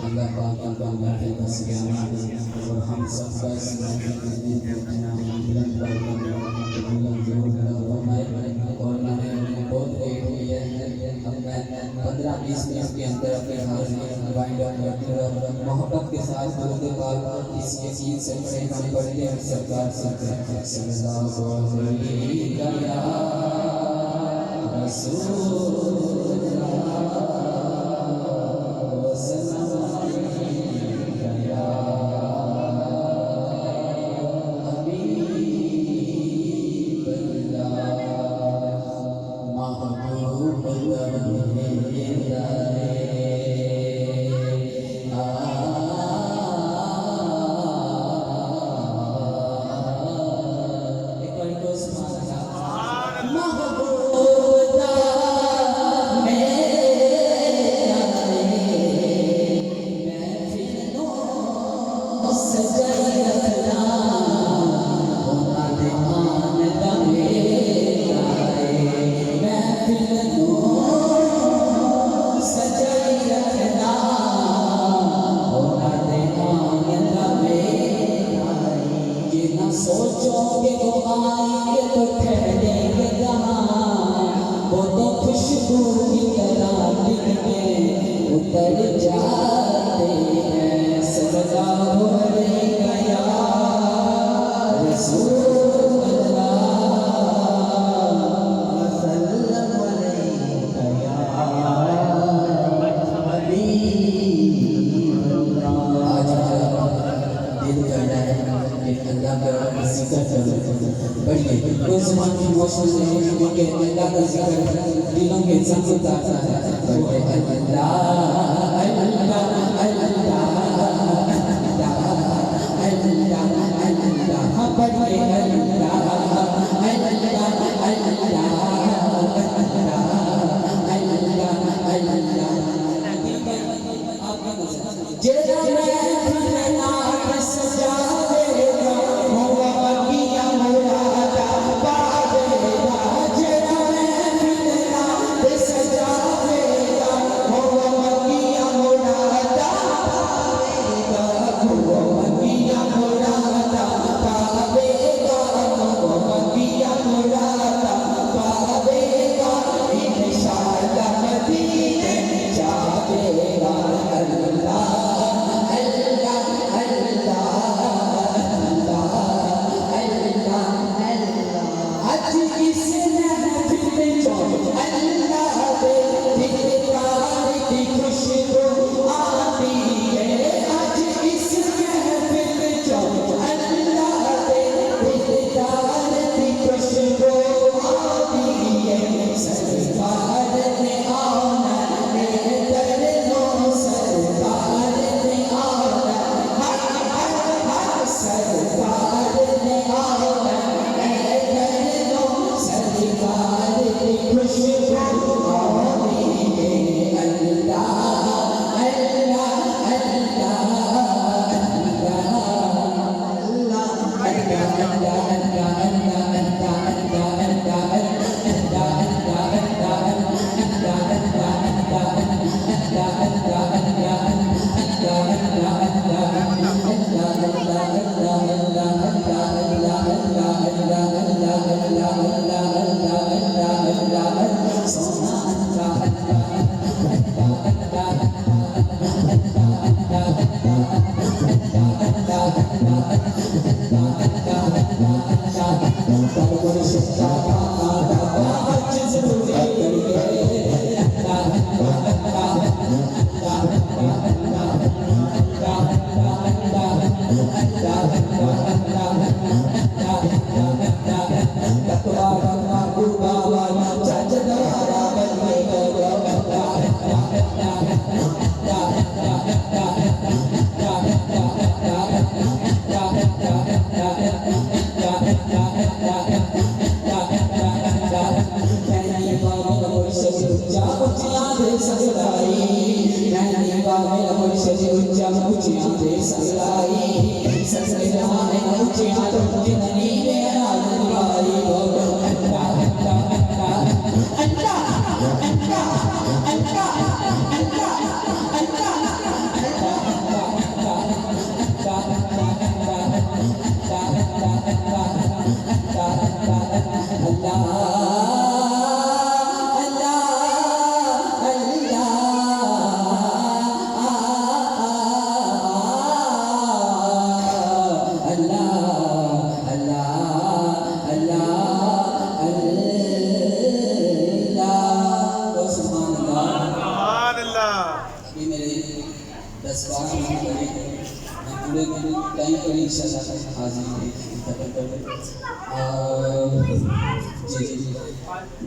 اللہ پاک کا محفل کا سیاح اور ہم سب کا اس محفل کے دن بلند اور میں نے بہت ویٹ کیا ہے. اب میں 15-20 منٹ کے اندر اپنے حاضری وائنڈ اپ کرتے ہوئے محبت کے ساتھ درود پاک اس یقین سے پڑھتے ہیں سرکار سے صلی اللہ علیہ رسول دے سکلائی میں نگاہ مرشد اچھا اچھا دے سکلائی سکلائی اچھا جننی میرا دلوائی اللہ اللہ اللہ اللہ اللہ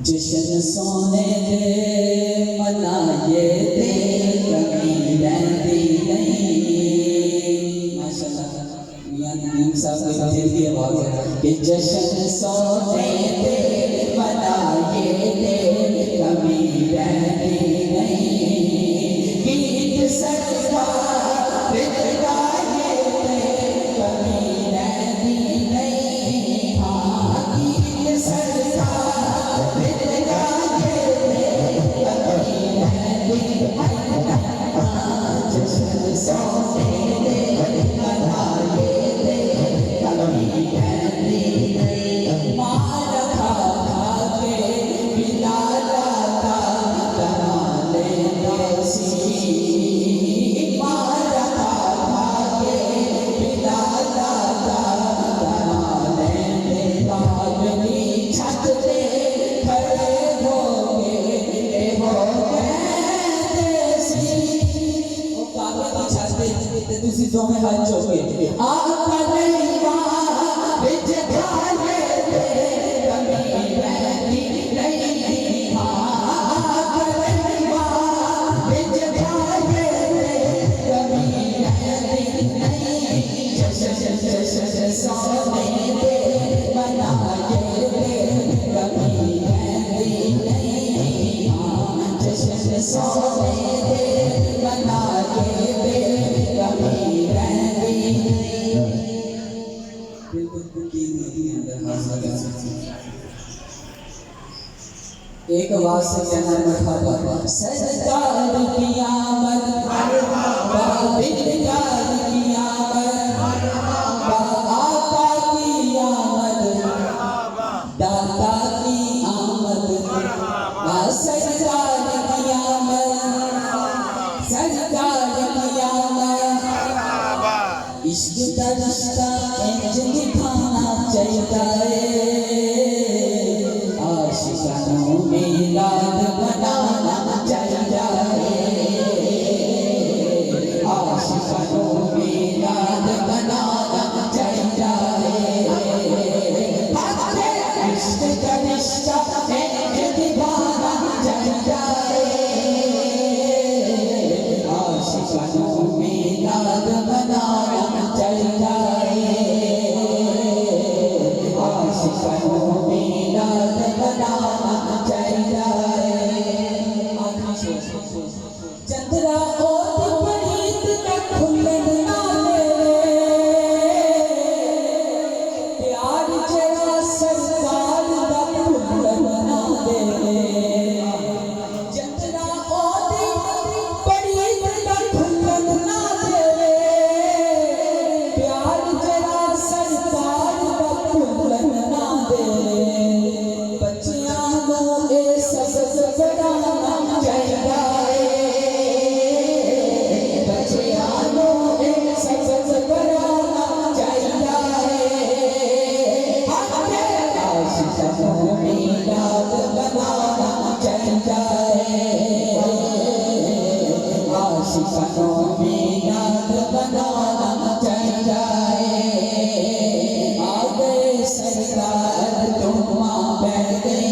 جشن سونے دے منائے دے کمی رہتی نہیں ماشاءاللہ میاں نیم صاحب کے دل کی آواز ہے کہ جشن سونے دے منائے دے کمی رہتی نہیں گیت سرکار گائے دے کمی رہتی نہیں ہاں گیت سرکار میں ہاتھ چوکے آقا نیوا بچ کھانے دے کمی رہتی نہیں آقا نیوا بچ کھانے دے کمی رہتی نہیں جشن سونے دے منائے دے کمی رہتی نہیں جشن سونے دے منائے دے کمی ایک آواز سے کہنا مرحبا سرکار کی آمد بابر کی آمد آقا کی آمد داتا کی آمد سرکار کی آمد سرکار کی آمد عشق کا رشتہ انج دکھانا چاہیے عاشقانوں میلاد بنانا چاہیے عاشقانوں میلاد بنانا چاہیے عشق کا رشتہ انج دکھانا چاہیے عاشقانوں میلاد بنانا چاہیے عاشقانوں میلاد بنانا چاہیے چندرا اوت پریت کا کھلن نہ پیار جڑا سرکار دا کھلن نہ دے چندرا اوت پریت کا کھلن نہ دے پیار جڑا سرکار دا کھلن نہ دے بچیاں نو اے سبز بنانا چاہیے بچیاں نو اے سبز بنانا چاہیے عاشقانوں میلاد بنانا چاہیے عاشقانوں میلاد بنانا چاہیے آ گئے سرکار تم ماں بیٹھ گئے